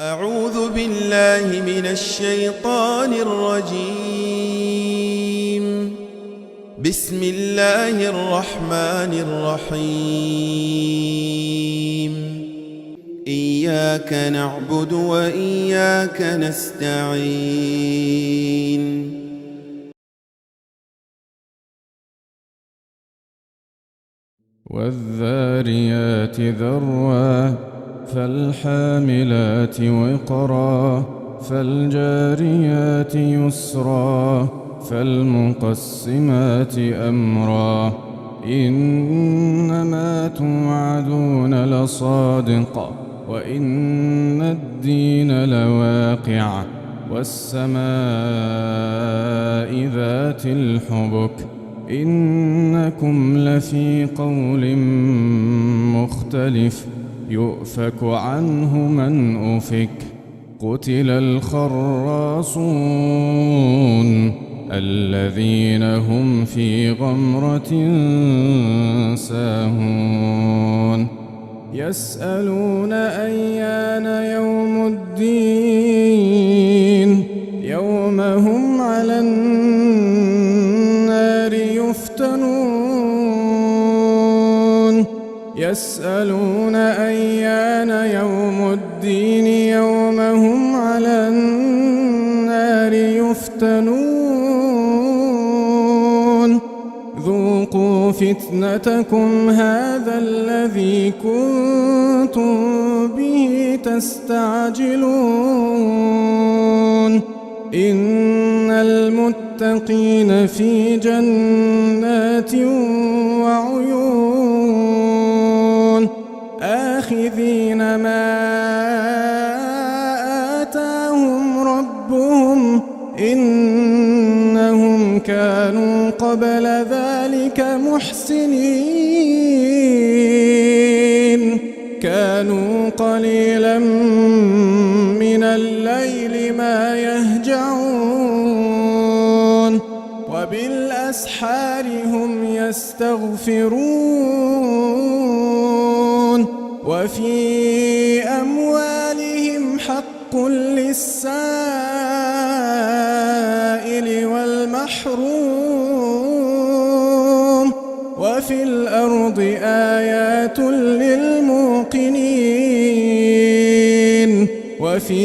أعوذ بالله من الشيطان الرجيم. بسم الله الرحمن الرحيم. إياك نعبد وإياك نستعين. والذاريات ذروا فالحاملات وقرا فالجاريات يسرا فالمقسمات أمرا إنما توعدون لصادق وإن الدين لواقع والسماء ذات الحبك إنكم لفي قول مختلف يؤفك عنه من أفك قتل الخراصون الذين هم في غمرة ساهون يسألون أيان يوم الدين يوم هم على النار يفتنون يسألون أيان يوم الدين يوم هم على النار يفتنون ذوقوا فتنتكم هذا الذي كنتم به تستعجلون إن المتقين في جنات وعيون آخذين ما آتاهم ربهم إنهم كانوا قبل ذلك محسنين كانوا قليلا من الليل ما يهجعون وبالأسحار هم يستغفرون وفي أموالهم حق للسائل والمحروم وفي الأرض آيات للموقنين وفي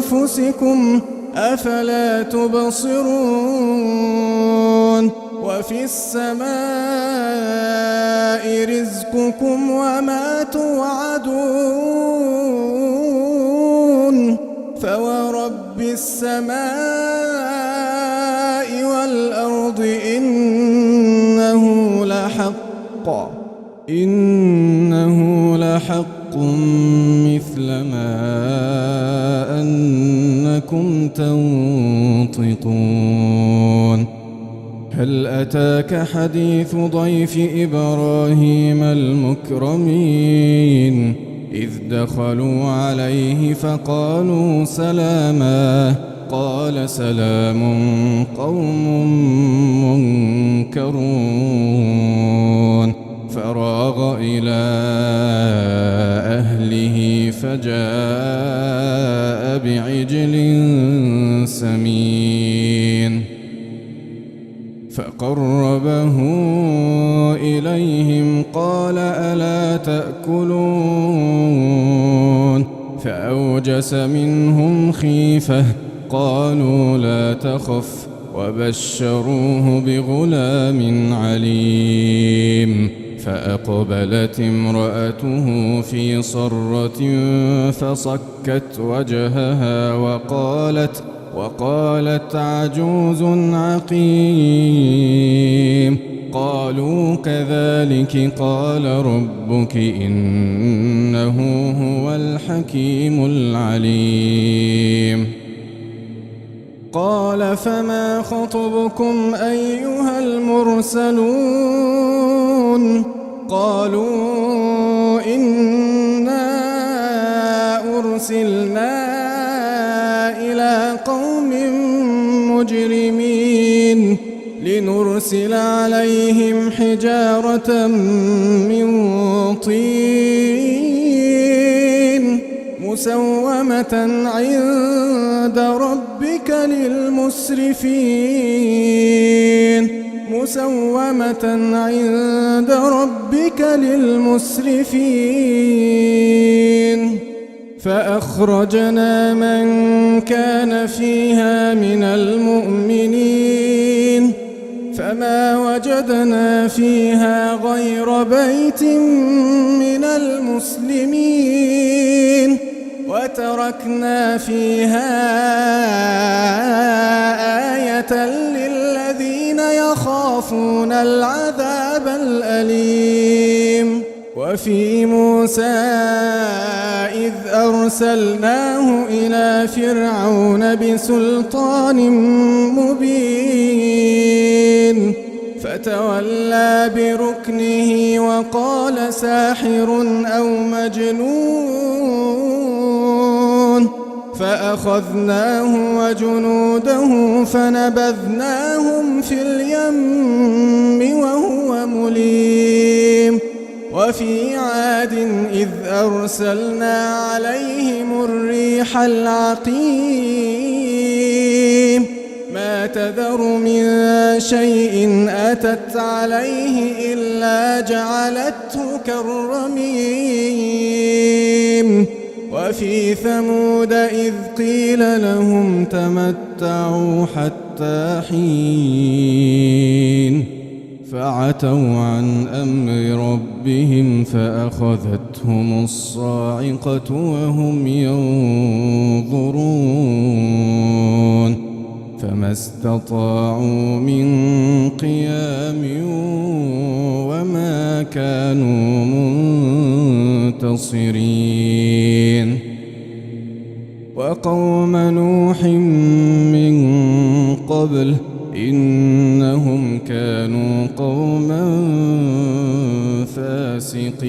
أنفسكم أفلا تبصرون وفي السماء رزقكم وما توعدون فورب السماء والأرض إنه لحق مثل ما أنكم تنطقون هل أتاك حديث ضيف إبراهيم المكرمين إذ دخلوا عليه فقالوا سلاما قال سلام قوم منكرون فراغ إلى أهله فجاء بعجل سمين فقربه إليهم قال ألا تأكلون فأوجس منهم خيفة قالوا لا تخف وبشروه بغلام عليم فأقبلت امرأته في صرة فصكت وجهها وقالت عجوز عقيم قالوا كذلك قال ربك إنه هو الحكيم العليم قال فما خطبكم أيها المرسلون قالوا إنا أرسلنا إلى قوم مجرمين لنرسل عليهم حجارة من طين مسومة عند ربك للمسرفين مسومة عند ربك للمسرفين فأخرجنا من كان فيها من المؤمنين فما وجدنا فيها غير بيت من المسلمين وتركنا فيها آية للذين يخافون العذاب الأليم وفي موسى إذ أرسلناه إلى فرعون بسلطان مبين فتولى بركنه وقال ساحر أو مجنون فأخذناه وجنوده فنبذناهم في اليم وهو مليم وفي عاد إذ أرسلنا عليهم الريح العقيم ما تذر من شيء أتت عليه إلا جعلته كالرميم وفي ثمود إذ قيل لهم تمتعوا حتى حين فعتوا عن أمر ربهم فأخذتهم الصاعقة وهم ينظرون فما استطاعوا من قيام وما كانوا منتصرين وقوم نوح من قبل إنهم كانوا قوما فاسقين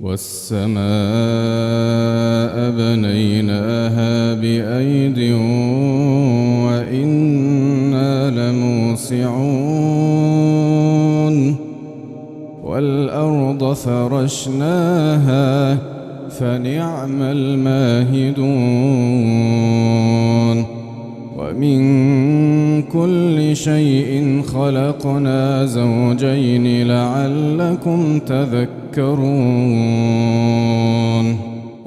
والسماء بنيناها بأيد وإنا لموسعون والأرض فرشناها فنعم الماهدون ومن كل شيء خلقنا زوجين لعلكم تذكرون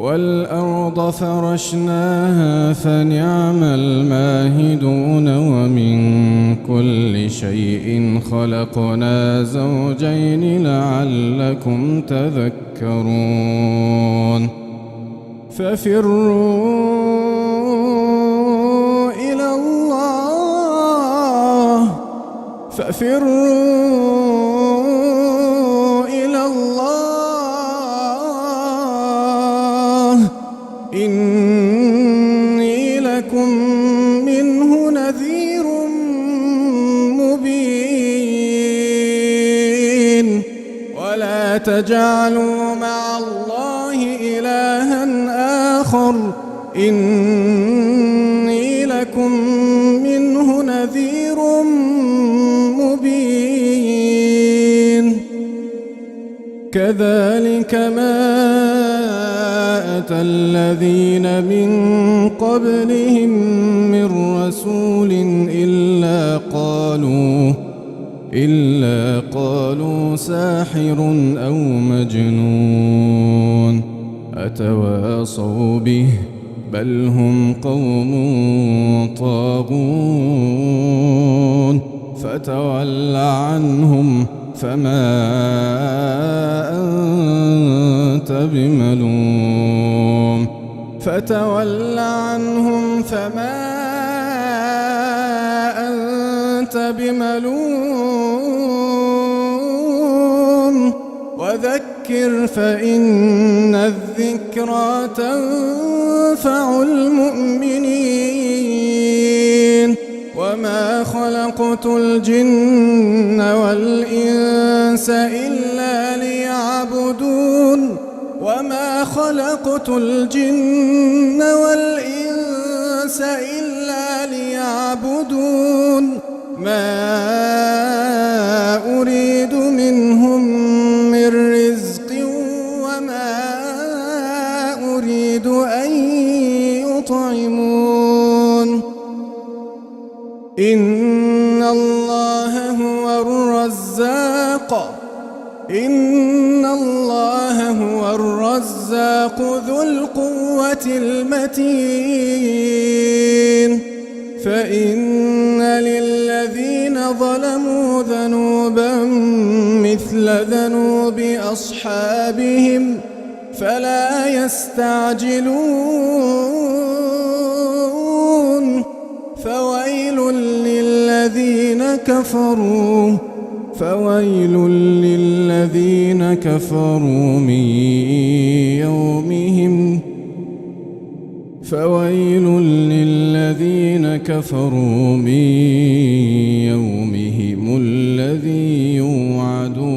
والأرض فرشناها فنعم الماهدون ومن كل شيء خلقنا زوجين لعلكم تذكرون ففروا إلى الله إني لكم منه نذير مبين ولا تجعلوا مع الله إلها آخر إني لكم منه نذير مبين كذلك ما أتى الذين من قبلهم من رسول إلا قالوا ساحر أو مجنون أتواصوا به بل هم قوم طاغون فتول عنهم فما أنت بملوم وذكر فإن الذكرى تنفع المؤمنين وما خلقت الجن والإنس إلا ليعبدون ما أريد منهم من هو الرزاق ذو القوة المتين فإن للذين ظلموا ذنوبا مثل ذنوب أصحابهم فلا يستعجلون فويل للذين كفروا من يومهم الذي يوعدون